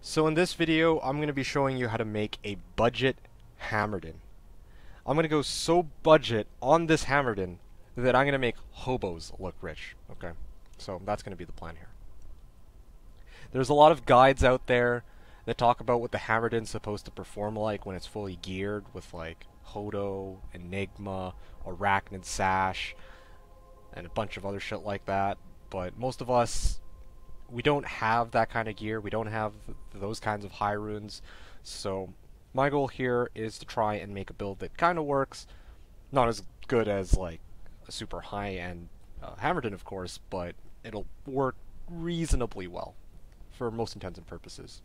So in this video, I'm going to be showing you how to make a budget Hammerdin. I'm going to go so budget on this Hammerdin that I'm going to make hobos look rich. Okay, so that's going to be the plan here. There's a lot of guides out there that talk about what the Hammerdin's supposed to perform like when it's fully geared with like Hodo, Enigma, Arachnid Sash, and a bunch of other shit like that. But most of us, we don't have that kind of gear. We don't have those kinds of high runes. So my goal here is to try and make a build that kind of works. Not as good as like a super high-end Hammerdin, of course, but it'll work reasonably well for most intents and purposes.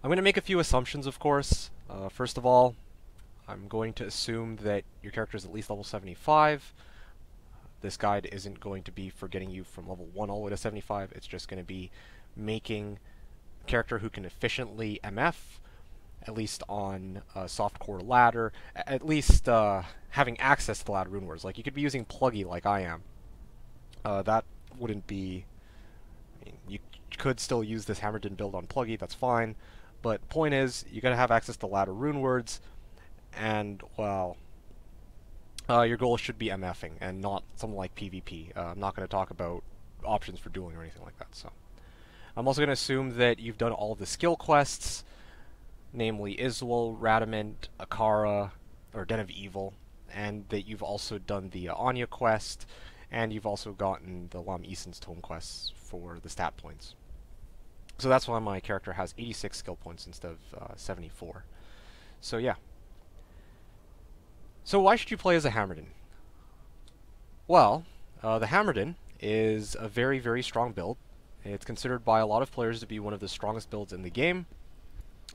I'm going to make a few assumptions, of course. First of all, I'm going to assume that your character is at least level 75. This guide isn't going to be for getting you from level 1 all the way to 75, it's just going to be making a character who can efficiently MF, at least on a softcore ladder, at least having access to the ladder rune words. Like, you could be using Pluggy like I am. That wouldn't be... I mean, you could still use this Hammerdin build on Pluggy, that's fine, but point is, you gotta have access to ladder rune words, and, well... your goal should be MFing, and not something like PvP. I'm not going to talk about options for dueling or anything like that. So, I'm also going to assume that you've done all the skill quests, namely Iswell, Radamant, Akara, or Den of Evil, and that you've also done the Anya quest, and you've also gotten the Lam Eason's Tome quests for the stat points. So that's why my character has 86 skill points instead of 74. So yeah. So why should you play as a Hammerdin? Well, the Hammerdin is a very, very strong build. It's considered by a lot of players to be one of the strongest builds in the game.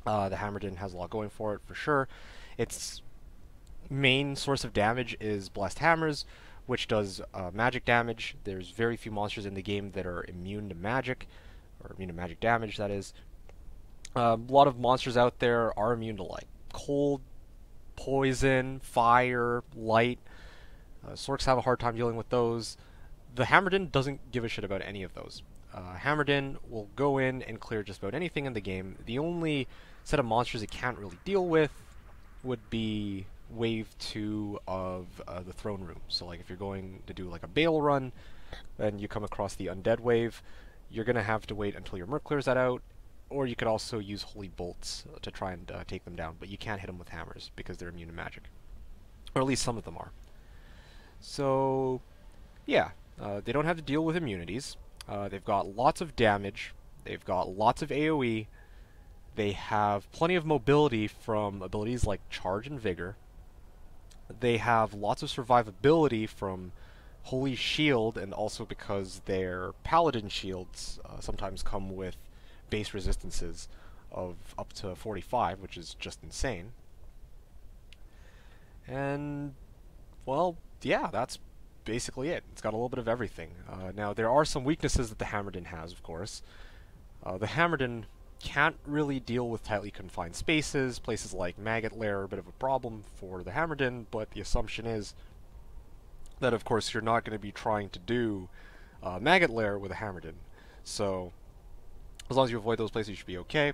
The Hammerdin has a lot going for it, for sure. Its main source of damage is Blessed Hammers, which does magic damage. There's very few monsters in the game that are immune to magic, or immune to magic damage, that is. A lot of monsters out there are immune to, like, cold, poison, fire, light. Sorks have a hard time dealing with those. The Hammerdin doesn't give a shit about any of those. Hammerdin will go in and clear just about anything in the game. The only set of monsters it can't really deal with would be Wave 2 of the Throne Room. So like if you're going to do like a Bale run, and you come across the Undead Wave, you're going to have to wait until your Merc clears that out, or you could also use Holy Bolts to try and take them down, but you can't hit them with hammers because they're immune to magic. Or at least some of them are. So, yeah, they don't have to deal with immunities. They've got lots of damage. They've got lots of AoE. They have plenty of mobility from abilities like Charge and Vigor. They have lots of survivability from Holy Shield, and also because their Paladin shields sometimes come with base resistances of up to 45, which is just insane. And, well, yeah, that's basically it. It's got a little bit of everything. Now, there are some weaknesses that the Hammerdin has, of course. The Hammerdin can't really deal with tightly confined spaces. Places like Maggot Lair are a bit of a problem for the Hammerdin, but the assumption is that, of course, you're not going to be trying to do Maggot Lair with a Hammerdin. So, as long as you avoid those places, you should be okay.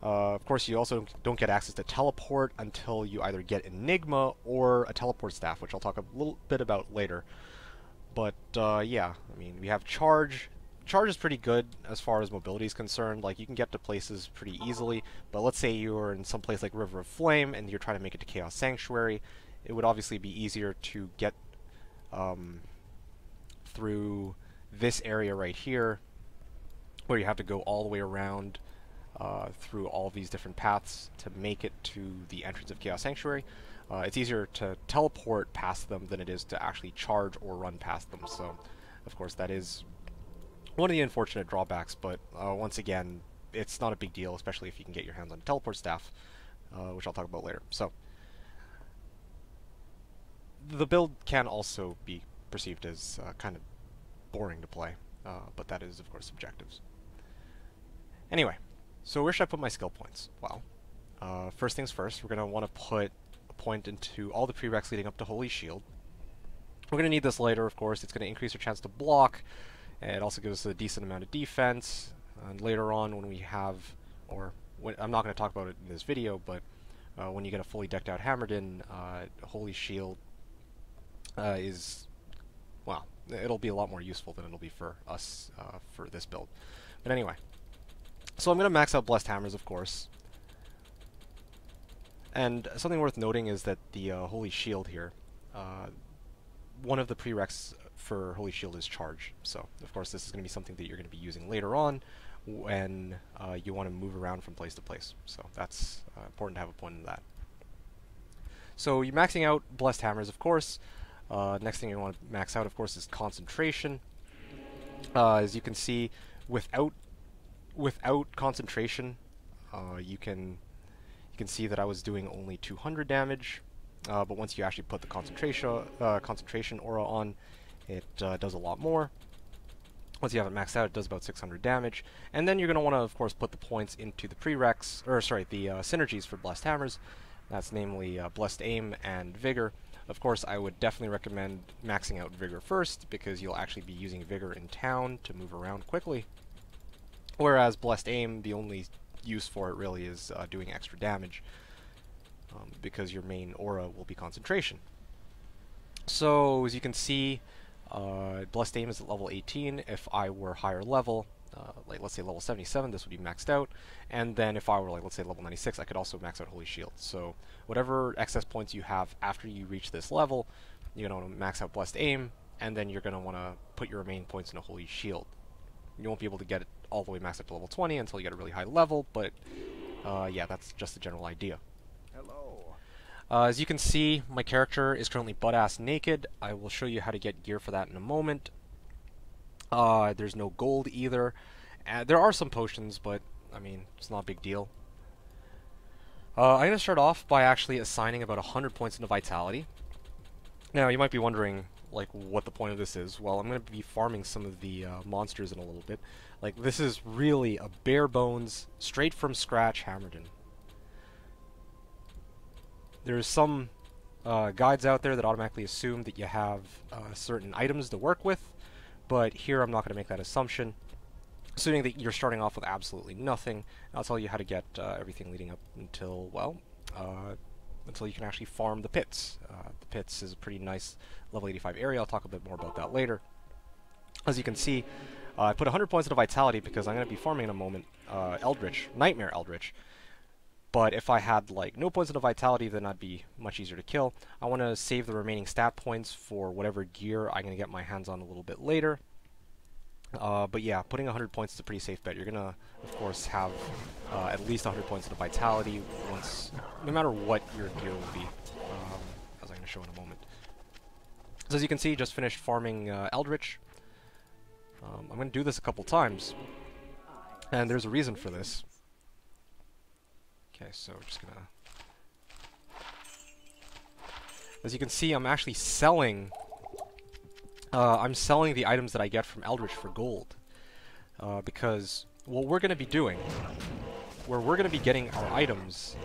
Of course, you also don't get access to teleport until you either get Enigma or a teleport staff, which I'll talk a little bit about later. But, yeah, I mean, we have Charge. Charge is pretty good as far as mobility is concerned. Like, you can get to places pretty easily, but let's say you're in some place like River of Flame and you're trying to make it to Chaos Sanctuary. It would obviously be easier to get through this area right here, where you have to go all the way around through all these different paths to make it to the entrance of Chaos Sanctuary. It's easier to teleport past them than it is to actually charge or run past them. So, of course, that is one of the unfortunate drawbacks, but once again, it's not a big deal, especially if you can get your hands on a teleport staff, which I'll talk about later. So, the build can also be perceived as kind of boring to play, but that is, of course, subjectives. Anyway, so where should I put my skill points? Well, first things first, we're going to want to put a point into all the prereqs leading up to Holy Shield. We're going to need this later, of course. It's going to increase your chance to block, and it also gives us a decent amount of defense, And later on when we have, I'm not going to talk about it in this video, but when you get a fully decked out Hammerdin, Holy Shield is, well, it'll be a lot more useful than it'll be for us for this build. But anyway, so I'm going to max out Blessed Hammers, of course. And something worth noting is that the Holy Shield here, one of the prereqs for Holy Shield is charge. So, of course, this is going to be something that you're going to be using later on when you want to move around from place to place. So that's important to have a point in that. So you're maxing out Blessed Hammers, of course. Next thing you want to max out, of course, is concentration. As you can see, without concentration, you can see that I was doing only 200 damage. But once you actually put the concentration aura on, it does a lot more. Once you have it maxed out, it does about 600 damage. And then you're going to want to, of course, put the points into the prereqs, or sorry, the synergies for Blessed Hammers. That's namely Blessed Aim and Vigor. Of course, I would definitely recommend maxing out Vigor first, because you'll actually be using Vigor in town to move around quickly. Whereas Blessed Aim, the only use for it really is doing extra damage, because your main aura will be concentration. So, as you can see, Blessed Aim is at level 18. If I were higher level, like let's say level 77, this would be maxed out. And then if I were, like, let's say level 96, I could also max out Holy Shield. So whatever excess points you have after you reach this level, you're going to want to max out Blessed Aim, and then you're going to want to put your remaining points in a Holy Shield. You won't be able to get it all the way maxed up to level 20 until you get a really high level, but yeah, that's just the general idea. Hello. As you can see, my character is currently butt-ass naked. I will show you how to get gear for that in a moment. There's no gold either. There are some potions, but, I mean, it's not a big deal. I'm going to start off by actually assigning about 100 points into Vitality. Now, you might be wondering, like, what the point of this is. Well, I'm going to be farming some of the monsters in a little bit. Like, this is really a bare-bones, straight-from-scratch Hammerdin. There's some guides out there that automatically assume that you have certain items to work with, but here I'm not going to make that assumption. Assuming that you're starting off with absolutely nothing, I'll tell you how to get everything leading up until, well, until you can actually farm the pits. The pits is a pretty nice level 85 area. I'll talk a bit more about that later. As you can see, I put 100 points into Vitality because I'm going to be farming in a moment Eldritch, Nightmare Eldritch. But if I had, like, no points into Vitality, then I'd be much easier to kill. I want to save the remaining stat points for whatever gear I'm going to get my hands on a little bit later. But yeah, putting 100 points is a pretty safe bet. You're going to, of course, have at least 100 points into Vitality once, no matter what your gear will be, as I'm going to show in a moment. So as you can see, just finished farming Eldritch. I'm going to do this a couple times, and there's a reason for this. Okay, so we're just gonna... As you can see, I'm actually selling... I'm selling the items that I get from Eldritch for gold. Because what we're gonna be doing, where we're gonna be getting our items,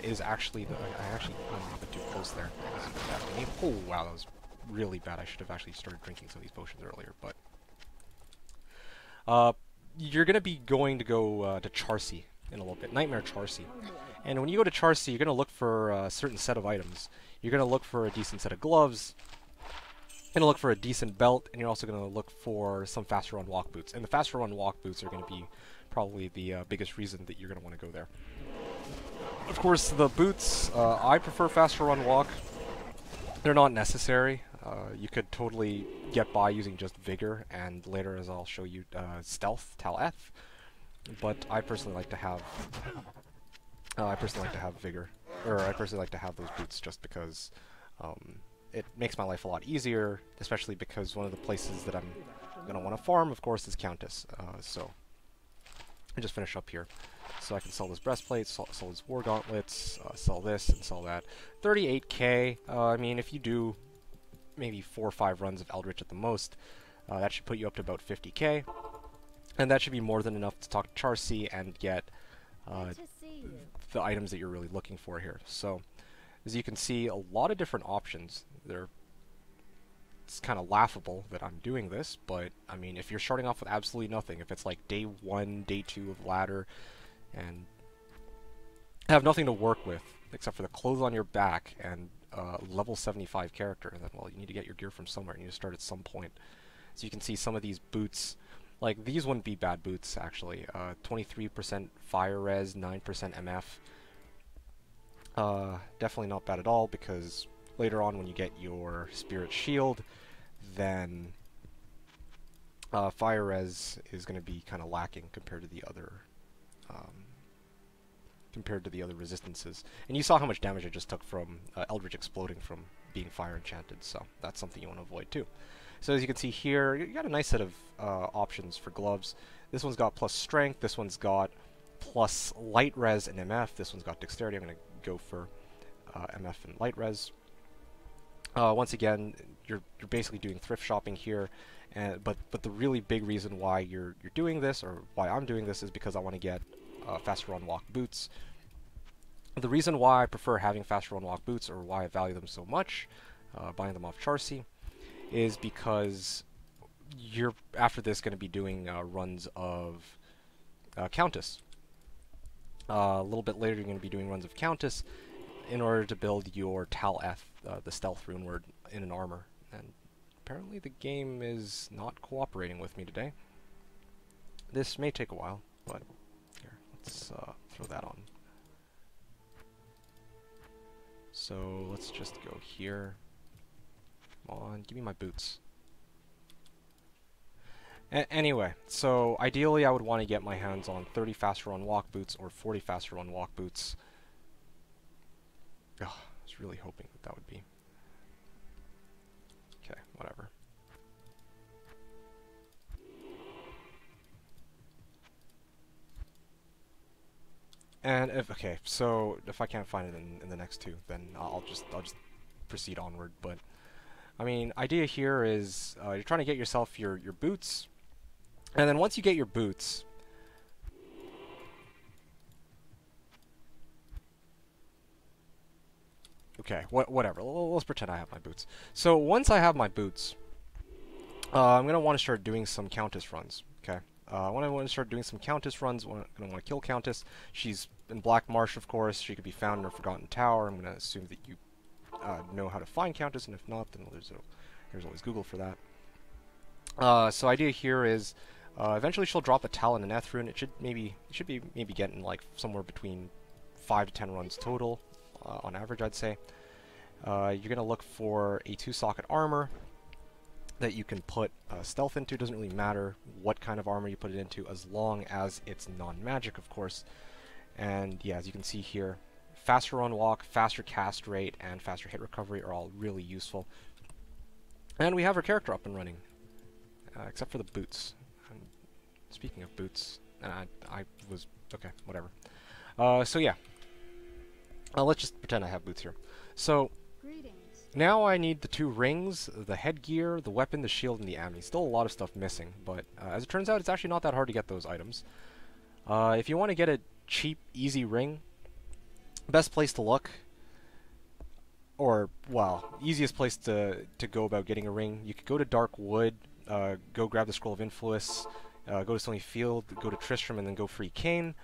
is actually the... I actually went a bit too close there. Oh, wow, that was really bad. I should have actually started drinking some of these potions earlier, but... you're gonna be going to go to Charcy in a little bit, Nightmare Charcy. And when you go to Charcy, you're going to look for a certain set of items. You're going to look for a decent set of gloves, you're going to look for a decent belt, and you're also going to look for some faster run walk boots. And the faster run walk boots are going to be probably the biggest reason that you're going to want to go there. Of course, the boots, I prefer faster run walk. They're not necessary. You could totally get by using just Vigor, and later, as I'll show you, Stealth, Tal F. But I personally like to have Vigor, or I personally like to have those boots just because it makes my life a lot easier, especially because one of the places that I'm gonna want to farm, of course, is Countess. So I just finish up here, so I can sell this breastplate, sell this war gauntlets, sell this and sell that. 38k. I mean, if you do maybe 4 or 5 runs of Eldritch at the most, that should put you up to about 50k. And that should be more than enough to talk to Charcy and get the items that you're really looking for here. So, as you can see, a lot of different options. There it's kind of laughable that I'm doing this, but I mean, if you're starting off with absolutely nothing, if it's like day 1, day 2 of ladder, and have nothing to work with except for the clothes on your back and level 75 character, then well, you need to get your gear from somewhere. You need to start at some point. So you can see some of these boots, like these wouldn't be bad boots actually. 23% fire res, 9% MF. Definitely not bad at all, because later on when you get your spirit shield, then fire res is going to be kind of lacking compared to the other resistances. And you saw how much damage I just took from Eldritch exploding from being fire enchanted, so that's something you want to avoid too. So as you can see here, you got a nice set of options for gloves. This one's got plus strength, this one's got plus light res and MF, this one's got dexterity. I'm going to go for MF and light res. Once again, you're basically doing thrift shopping here, but the really big reason why you're doing this, or why I'm doing this, is because I want to get faster on walk boots. The reason why I prefer having faster on walk boots, or why I value them so much, buying them off Charcy, is because you're after this going to be doing runs of Countess. A little bit later, you're going to be doing runs of Countess in order to build your Tal F, the stealth rune word, in an armor. And apparently the game is not cooperating with me today. This may take a while, but here, let's throw that on. So let's just go here. Come on, give me my boots. Anyway, so ideally I would want to get my hands on 30 faster on walk boots or 40 faster on walk boots. Ugh, I was really hoping that would be. Okay, whatever. And so if I can't find it in the next two, then I'll just proceed onward. But I mean, idea here is you're trying to get yourself your boots, and then once you get your boots, okay, whatever. Let's pretend I have my boots. So once I have my boots, I'm gonna want to start doing some Countess runs. Okay, when I want to start doing some Countess runs, I'm gonna want to kill Countess. She's in Black Marsh, of course. She could be found in her Forgotten Tower. I'm gonna assume that you know how to find Countess, and if not, then there's always Google for that. So idea here is eventually she'll drop a Talon and Eth rune. It should be maybe getting like somewhere between 5 to 10 runs total on average, I'd say. You're gonna look for a 2-socket armor that you can put stealth into. Doesn't really matter what kind of armor you put it into, as long as it's non-magic, of course. And yeah, as you can see here, faster on walk, faster cast rate, and faster hit recovery are all really useful. And we have our character up and running, except for the boots. And speaking of boots, I was okay, whatever. So yeah, let's just pretend I have boots here. So now I need the 2 rings, the headgear, the weapon, the shield, and the ammo. Still a lot of stuff missing, but as it turns out, it's actually not that hard to get those items. If you want to get a cheap, easy ring, best place to look, or, well, easiest place to go about getting a ring, you could go to Dark Wood, go grab the Scroll of Influence, go to Stony Field, go to Tristram, and then go free Kain.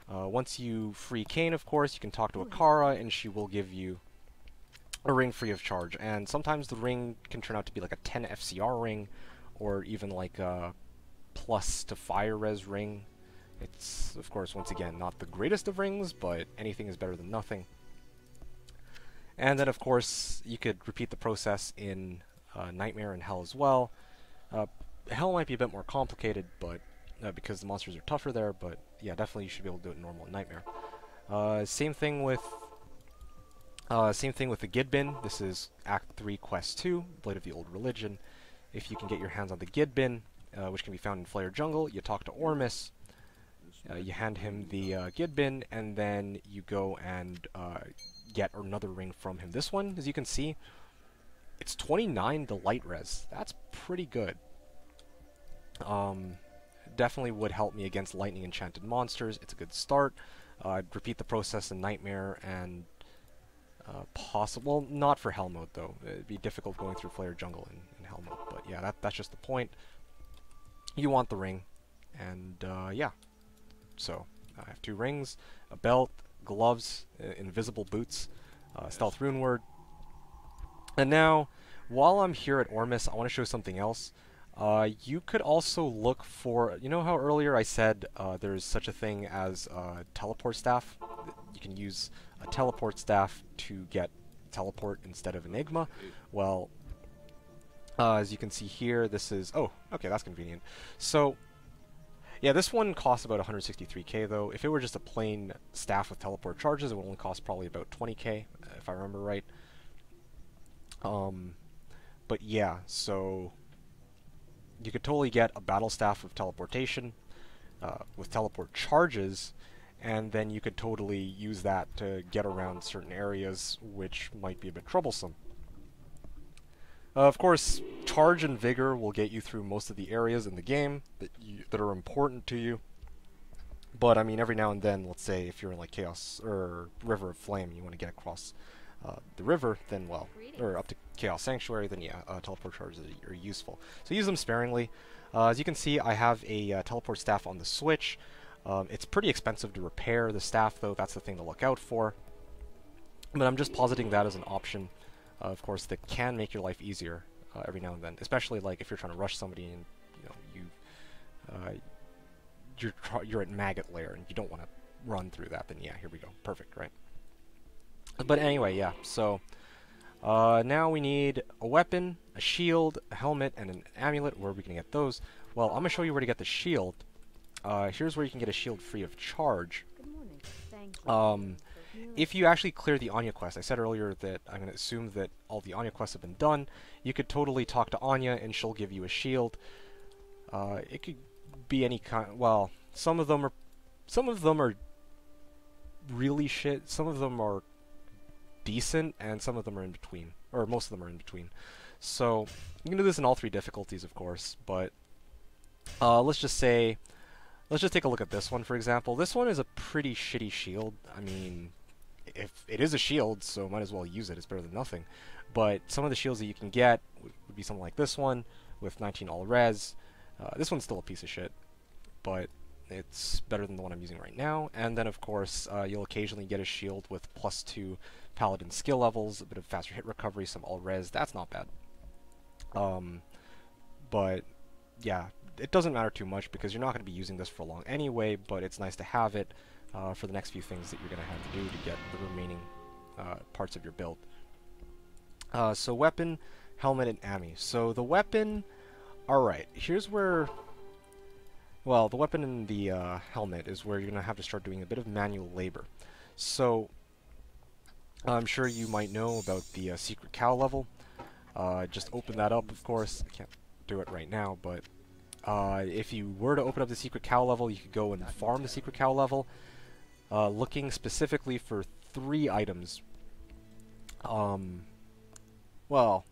Once you free Kain, of course, you can talk to Akara, and she will give you a ring free of charge. And sometimes the ring can turn out to be like a 10 FCR ring, or even like a plus to fire res ring. It's, of course, once again, not the greatest of rings, but anything is better than nothing. And then, of course, you could repeat the process in Nightmare and Hell as well. Hell might be a bit more complicated, but because the monsters are tougher there, but yeah, definitely you should be able to do it in normal in Nightmare. Same thing with the Gidbin. This is Act 3, Quest 2, Blade of the Old Religion. If you can get your hands on the Gidbin, which can be found in Flare Jungle, you talk to Ormus, you hand him the Gidbin, and then you go and get another ring from him. This one, as you can see, it's 29 to light res. That's pretty good. Definitely would help me against lightning enchanted monsters. It's a good start. I'd repeat the process in Nightmare and possible, well, not for Hell mode though. It'd be difficult going through Flare Jungle normal mode. But yeah, that's just the point. You want the ring, and yeah. So I have 2 rings, a belt, gloves, invisible boots, stealth rune word. And now, while I'm here at Ormus, I want to show something else. You could also look for, you know how earlier I said there's such a thing as teleport staff? You can use a teleport staff to get teleport instead of Enigma. Well, as you can see here, this is, oh, okay, that's convenient. So, yeah, this one costs about 163k though. If it were just a plain staff with teleport charges, it would only cost probably about 20k, if I remember right. But yeah, so you could totally get a battle staff of teleportation with teleport charges, and then you could totally use that to get around certain areas, which might be a bit troublesome. Of course, charge and vigor will get you through most of the areas in the game that are important to you. But I mean, every now and then, let's say if you're in like Chaos or River of Flame, you want to get across the river, then well, or up to Chaos Sanctuary, then yeah, teleport charges are useful. So use them sparingly. As you can see, I have a teleport staff on the Switch. It's pretty expensive to repair the staff, though. That's the thing to look out for. But I'm just positing that as an option, of course, that can make your life easier every now and then. Especially like if you're trying to rush somebody and you're at Maggot Lair and you don't want to run through that. Then yeah, here we go. Perfect, right? But anyway, yeah. So now we need a weapon, a shield, a helmet, and an amulet. Where are we gonna get those? Well, I'm gonna show you where to get the shield. Here's where you can get a shield free of charge. Good morning. Thank you. If you actually clear the Anya quest, I said earlier that I'm going to assume that all the Anya quests have been done. You could totally talk to Anya and she'll give you a shield. It could be any kind. Well, some of them are really shit. Some of them are decent, and some of them are in between, or most of them are in between. So you can do this in all 3 difficulties, of course. But let's just take a look at this one, for example. This one is a pretty shitty shield. I mean, if it is a shield, so might as well use it. It's better than nothing. But some of the shields that you can get would be something like this one with 19 all res. This one's still a piece of shit, but it's better than the one I'm using right now. And then, of course, you'll occasionally get a shield with +2 paladin skill levels, a bit of faster hit recovery, some all res. That's not bad. But yeah, it doesn't matter too much because you're not going to be using this for long anyway, but it's nice to have it for the next few things that you're going to have to do to get the remaining parts of your build. So weapon, helmet, and ammi. So the weapon, alright, here's where, well, the weapon and the helmet is where you're going to have to start doing a bit of manual labor. So I'm sure you might know about the secret cow level. Just open that up, of course. I can't do it right now, but if you were to open up the secret cow level, you could go and farm the secret cow level, looking specifically for 3 items. Well,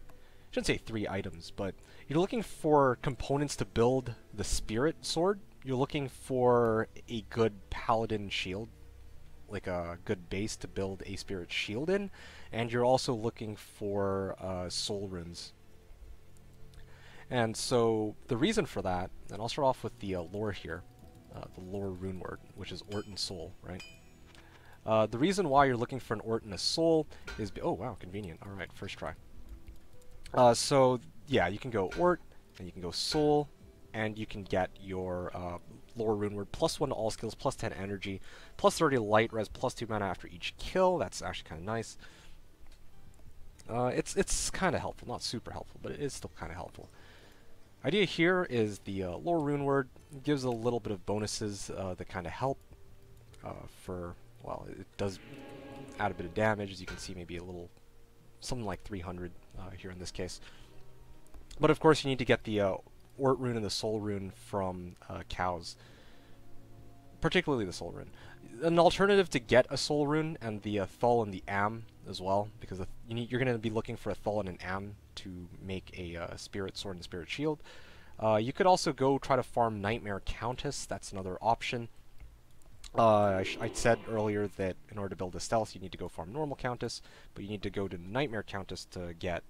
I shouldn't say 3 items, but you're looking for components to build the spirit sword. You're looking for a good paladin shield, like a good base to build a spirit shield in, and you're also looking for soul runes. And so the reason for that, and I'll start off with the lore here, the lore rune word, which is Ort and Soul, right? The reason why you're looking for an Ort and a Soul is, oh wow, convenient. All right, first try. So yeah, you can go Ort, and you can go Soul, and you can get your lore rune word +1 to all skills, +10 energy, +30 light res, +2 mana after each kill. That's actually kind of nice. It's kind of helpful, not super helpful, but it is still kind of helpful. Idea here is the lore rune word gives a little bit of bonuses that kind of help for, well, it does add a bit of damage, as you can see, maybe a little, something like 300 here in this case. But of course you need to get the Ort rune and the Soul rune from cows, particularly the Soul rune. An alternative to get a Soul rune and the Thul and the Am as well, because you're going to be looking for a Thul and an Am to make a spirit sword and spirit shield. You could also go try to farm Nightmare Countess. That's another option. I said earlier that in order to build a stealth, you need to go farm normal Countess, but you need to go to Nightmare Countess to get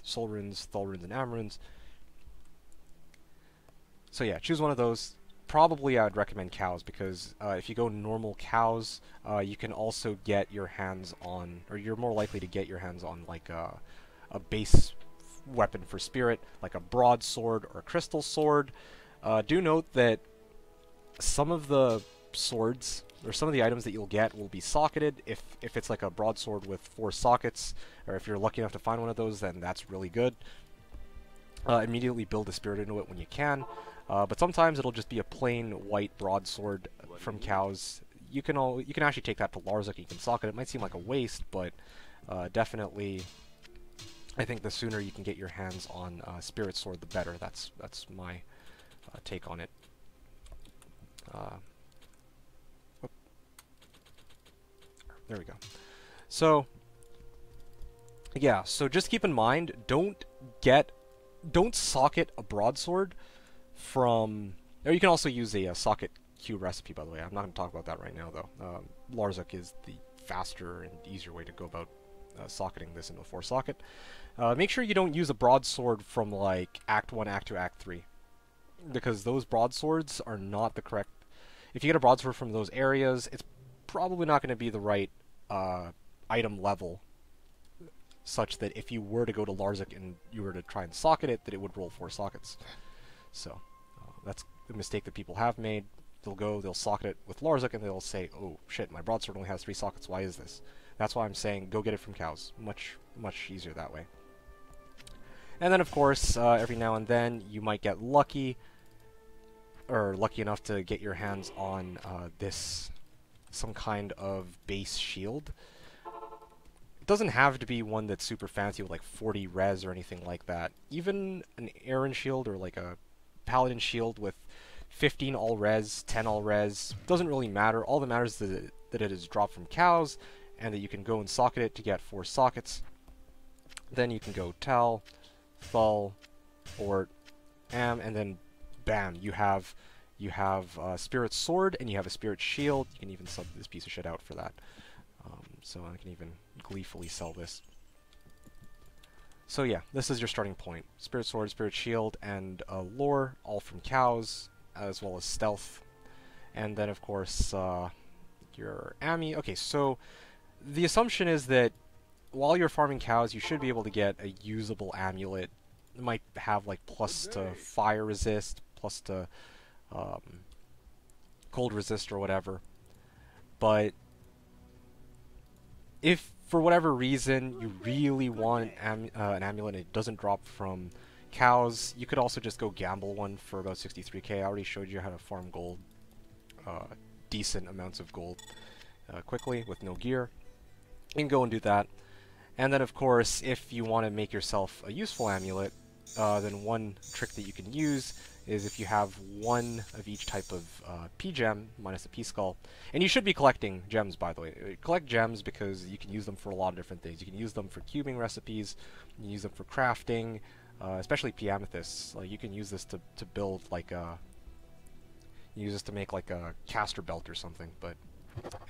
Soul Runes, Thul Runes, and Am Runes. So yeah, choose one of those. Probably I'd recommend cows, because if you go normal cows, you can also get your hands on, or you're more likely to get your hands on like a base weapon for spirit, like a broadsword or a crystal sword. Do note that some of the swords, or some of the items that you'll get, will be socketed. If it's like a broadsword with 4 sockets, or if you're lucky enough to find one of those, then that's really good. Immediately build a spirit into it when you can. But sometimes it'll just be a plain white broadsword from cows. You can actually take that to Larzuk. You can socket it. It might seem like a waste, but definitely, I think the sooner you can get your hands on Spirit Sword, the better. That's my take on it. There we go. So yeah, so just keep in mind, don't socket a broadsword from... Or you can also use a socket Q recipe, by the way. I'm not going to talk about that right now, though. Larzuk is the faster and easier way to go about socketing this into a 4 socket. Make sure you don't use a broadsword from, like, Act 1, Act 2, Act 3. Because those broadswords are not the correct... If you get a broadsword from those areas, it's probably not going to be the right item level, such that if you were to go to Larzuk and you were to try and socket it, that it would roll 4 sockets. So, that's the mistake that people have made. They'll socket it with Larzuk, and they'll say, oh shit, my broadsword only has 3 sockets, why is this? That's why I'm saying go get it from cows. Much easier that way. And then, of course, every now and then, you might get lucky, or lucky enough to get your hands on some kind of base shield. It doesn't have to be one that's super fancy with like 40 res or anything like that. Even an Aaron shield or like a Paladin shield with 15 all res, 10 all res, doesn't really matter. All that matters is that it is dropped from cows, and that you can go and socket it to get 4 sockets. Then you can go Tal, Thul, Ort, Am, and then bam, you have Spirit Sword, and you have a Spirit Shield. You can even sub this piece of shit out for that. So I can even gleefully sell this. So yeah, this is your starting point. Spirit Sword, Spirit Shield, and Lore, all from cows, as well as Stealth. And then, of course, your Ami. Okay, so the assumption is that while you're farming cows, you should be able to get a usable amulet. It might have, like, plus to fire resist, plus to cold resist or whatever. But if for whatever reason you really want an amulet and it doesn't drop from cows, you could also just go gamble one for about 63k. I already showed you how to farm gold, decent amounts of gold, quickly with no gear. You can go and do that. And then, of course, if you want to make yourself a useful amulet, then one trick that you can use is if you have one of each type of P-gem, minus a P-skull. And you should be collecting gems, by the way. Collect gems because you can use them for a lot of different things. You can use them for cubing recipes, you can use them for crafting, especially P-amethysts. Like, you can use this to build, like, use this to make, like, a caster belt or something. But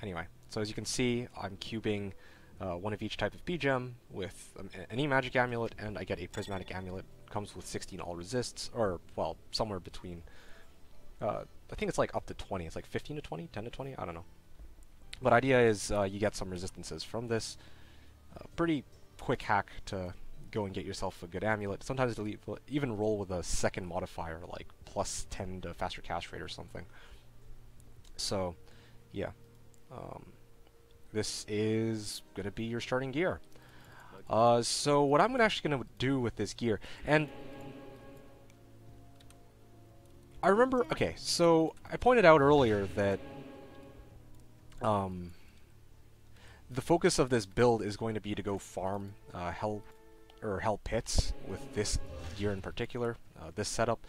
anyway, so as you can see, I'm cubing one of each type of P-gem with an E-magic amulet, and I get a prismatic amulet. Comes with 16 all resists, or, well, somewhere between, I think it's like up to 20. It's like 15 to 20, 10 to 20, I don't know. But idea is you get some resistances from this. Pretty quick hack to go and get yourself a good amulet. Sometimes it'll even roll with a second modifier, like plus 10 to faster cast rate or something. So, yeah. This is going to be your starting gear. So what I'm actually going to do with this gear, and I remember, okay, so I pointed out earlier that the focus of this build is going to be to go farm hell pits with this gear in particular, this setup.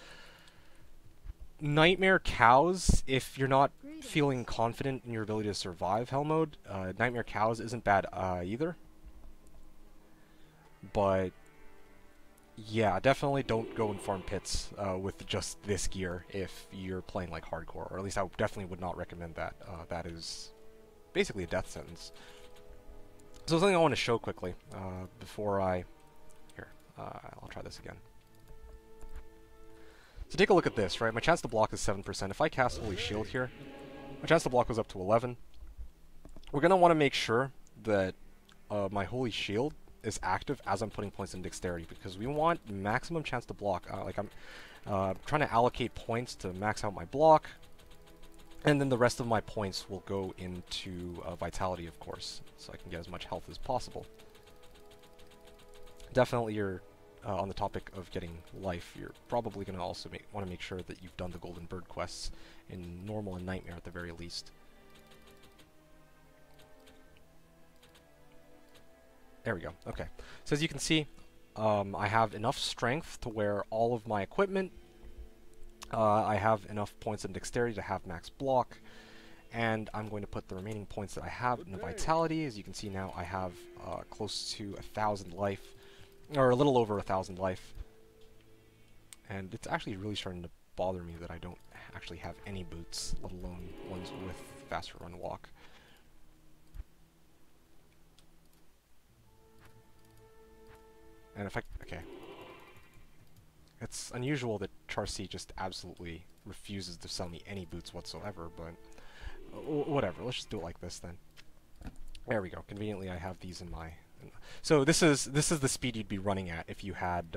Nightmare cows, if you're not feeling confident in your ability to survive hell mode, Nightmare cows isn't bad either. But yeah, definitely don't go and farm pits with just this gear if you're playing like hardcore, or at least I definitely would not recommend that. That is basically a death sentence. So something I want to show quickly before I... Here. I'll try this again. So take a look at this, right? My chance to block is 7%. If I cast Holy Shield here, my chance to block goes up to 11. We're going to want to make sure that my Holy Shield is active as I'm putting points in Dexterity, because we want maximum chance to block. Like I'm trying to allocate points to max out my block, and then the rest of my points will go into Vitality, of course, so I can get as much health as possible. Definitely, you're on the topic of getting life, you're probably going to also want to make sure that you've done the Golden Bird quests in Normal and Nightmare at the very least. There we go. Okay. So as you can see, I have enough strength to where all of my equipment, I have enough points in Dexterity to have max block, and I'm going to put the remaining points that I have in the Vitality. As you can see now, I have close to 1,000 life, or a little over 1,000 life. And it's actually really starting to bother me that I don't actually have any boots, let alone ones with faster run walk. And if I... okay. It's unusual that Charcy just absolutely refuses to sell me any boots whatsoever, but whatever. Let's just do it like this then. There we go. Conveniently, I have these in my... so this is the speed you'd be running at if you had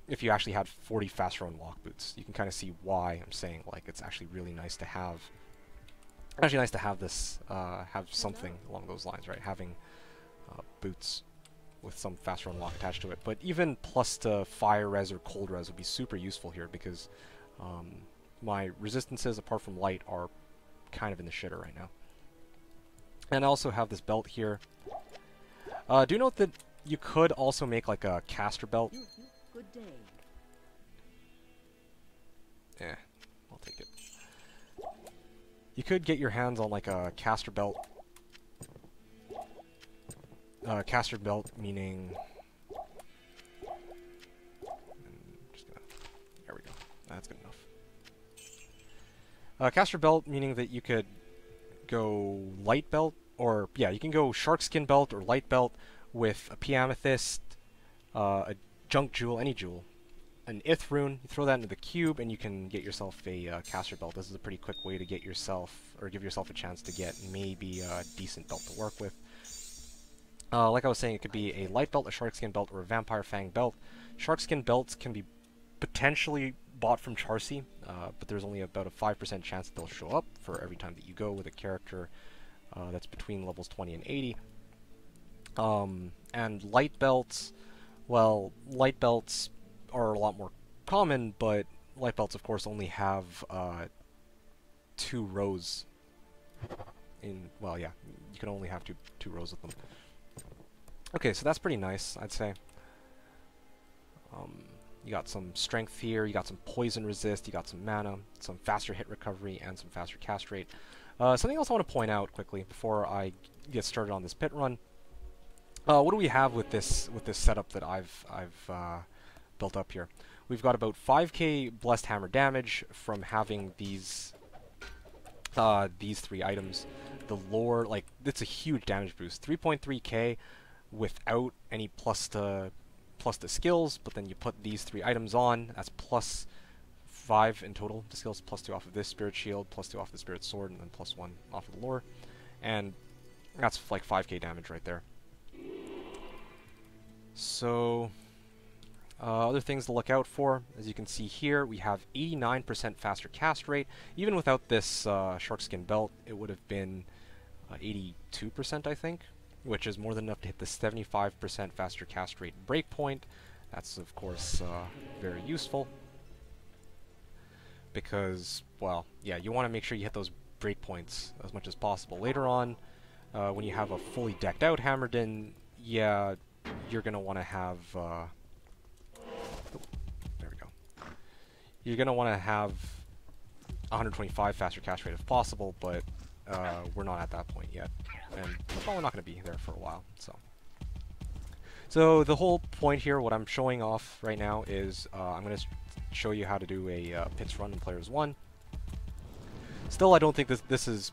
if you actually had 40 fast run walk boots. You can kind of see why I'm saying like it's actually really nice to have. Actually, nice to have this have something along those lines, right? Having boots with some fast run walk attached to it. But even plus to fire res or cold res would be super useful here, because my resistances apart from light are kind of in the shitter right now. And I also have this belt here. Do note that you could also make like a caster belt. Good day. Yeah, I'll take it. You could get your hands on like a caster belt. Caster belt meaning... just gonna, there we go. That's good enough. Caster belt meaning that you could go light belt, or yeah, you can go shark skin belt or light belt with a P amethyst, a junk jewel, any jewel, an ith rune. You throw that into the cube, and you can get yourself a caster belt. This is a pretty quick way to get yourself, or give yourself a chance to get maybe a decent belt to work with. Like I was saying, it could be a light belt, a shark skin belt, or a vampire fang belt. Shark skin belts can be potentially bought from Charcy, but there's only about a 5% chance that they'll show up for every time that you go with a character that's between levels 20 and 80. And light belts, well, light belts are a lot more common, but light belts, of course, only have 2 rows in, well, yeah, you can only have two rows of them. Okay, so that's pretty nice, I'd say. You got some strength here, you got some poison resist, you got some mana, some faster hit recovery, and some faster cast rate. Something else I want to point out quickly before I get started on this pit run. What do we have with this setup that I've built up here? We've got about 5k blessed hammer damage from having these 3 items. The lore, like, it's a huge damage boost. 3.3k without any plus to skills, but then you put these 3 items on, that's plus 5 in total to skills, plus 2 off of this spirit shield, plus 2 off the spirit sword, and then plus 1 off of the lore. And that's like 5k damage right there. So, other things to look out for, as you can see here, we have 89% faster cast rate. Even without this sharkskin belt, it would have been 82%, I think, which is more than enough to hit the 75% faster cast rate breakpoint. That's, of course, very useful, because, well, yeah, you want to make sure you hit those breakpoints as much as possible. Later on, when you have a fully decked out Hammerdin, yeah, you're going to want to have... there we go. You're going to want to have 125 faster cast rate if possible, but we're not at that point yet. And we're probably not going to be there for a while, so the whole point here, what I'm showing off right now is I'm going to show you how to do a pits run in Players 1. Still, I don't think this is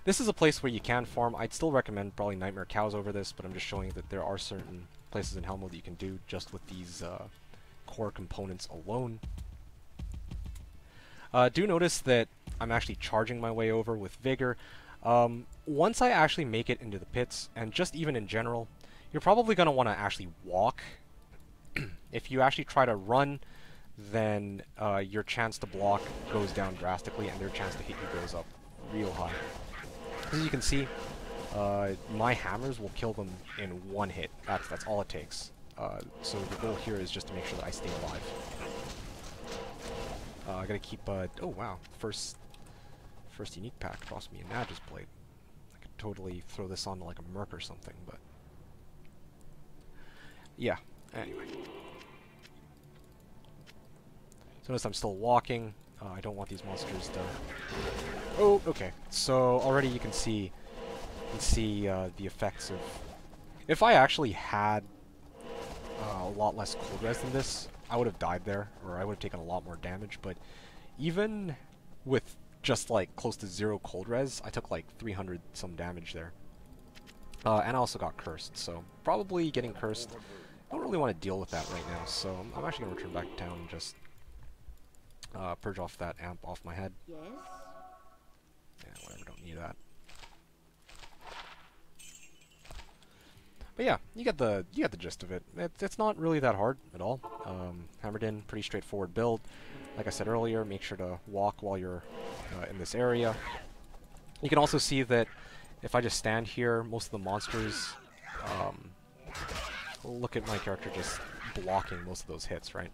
a place where you can farm. I'd still recommend probably Nightmare Cows over this, but I'm just showing you that there are certain places in Hell mode that you can do just with these core components alone. Do notice that I'm actually charging my way over with Vigor. Once I actually make it into the pits, and just even in general, you're probably going to want to actually walk. If you actually try to run, then your chance to block goes down drastically, and their chance to hit you goes up real high. As you can see, my hammers will kill them in one hit. That's all it takes. So the goal here is just to make sure that I stay alive. I gotta keep. Oh wow, first unique pack cost me a Nagus blade. I could totally throw this on like a merc or something, but yeah. Anyway, so notice I'm still walking. I don't want these monsters to. Oh, okay. So already you can see the effects of. If I actually had a lot less cold res than this, I would have died there, or I would have taken a lot more damage. But even with just like close to 0 cold res, I took like 300 some damage there. And I also got cursed, so probably getting cursed. I don't really want to deal with that right now, so I'm actually going to return back to town and just purge off that amp off my head. Yes? Yeah, whatever, don't need that. But yeah, you get the gist of it. It's not really that hard at all. Hammerdin, pretty straightforward build. Like I said earlier, make sure to walk while you're in this area. You can also see that if I just stand here, most of the monsters, look at my character just blocking most of those hits, right?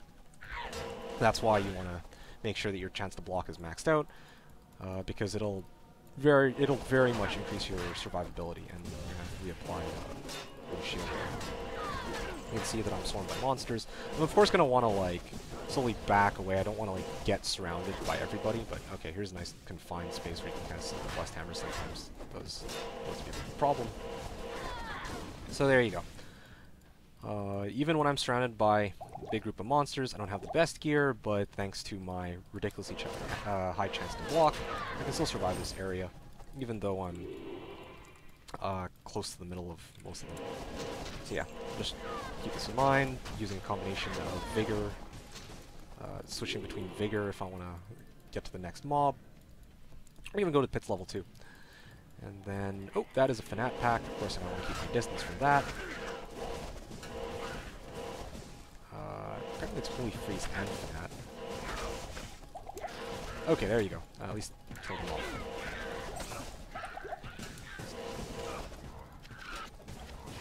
That's why you want to make sure that your chance to block is maxed out, because it'll very much increase your survivability and reapply the shield. You can see that I'm surrounded by monsters. I'm of course gonna want to like slowly back away. I don't want to like get surrounded by everybody, but okay, here's a nice confined space where you can kind of see the blessed hammer sometimes does be a problem. So there you go. Even when I'm surrounded by a big group of monsters, I don't have the best gear, but thanks to my ridiculously high chance to block, I can still survive this area, even though I'm close to the middle of most of them. So yeah, just keep this in mind, using a combination of Vigor, switching between Vigor if I want to get to the next mob, or even go to pits level 2. And then, oh, that is a Fanat pack. Of course, I want to keep my distance from that. Apparently it's fully freeze and Fanat. Okay, there you go. At least killed them all.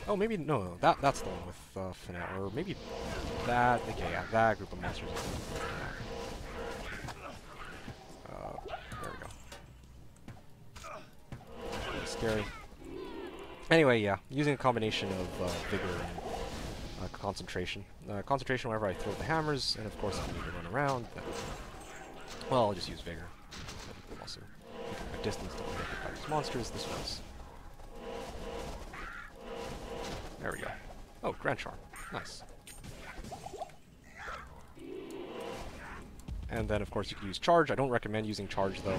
Oh, maybe no. That's the one with Fanat, or maybe that. Okay, yeah, that group of monsters. There we go. Really scary. Anyway, yeah, using a combination of Vigor and concentration. Concentration whenever I throw the hammers, and of course if I need to run around, then, well, I'll just use Vigor. And also, keeping my distance to get hit by these monsters. This one's. There we go. Oh, Grand Charm. Nice. And then, of course, you can use Charge. I don't recommend using Charge, though,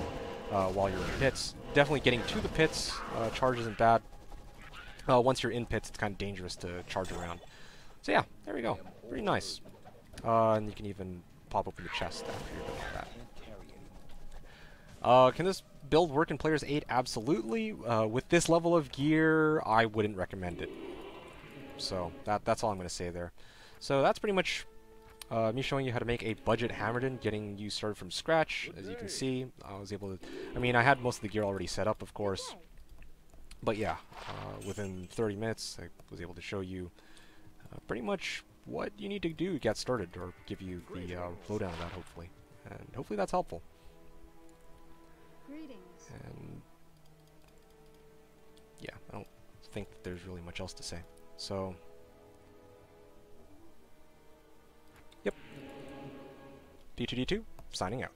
while you're in pits. Definitely getting to the pits, Charge isn't bad. Once you're in pits, it's kind of dangerous to charge around. So yeah, there we go. Pretty nice. And you can even pop open the chest after you're done with that. Can this build work in Player's 8? Absolutely. With this level of gear, I wouldn't recommend it. So that's all I'm going to say there. So that's pretty much me showing you how to make a budget Hammerdin, getting you started from scratch. As you can see, I was able to... I mean, I had most of the gear already set up, of course. But yeah, within 30 minutes, I was able to show you pretty much what you need to do to get started, or give you the lowdown of that, hopefully. And hopefully that's helpful. Greetings. And yeah, I don't think that there's really much else to say. So, yep. D2D2, signing out.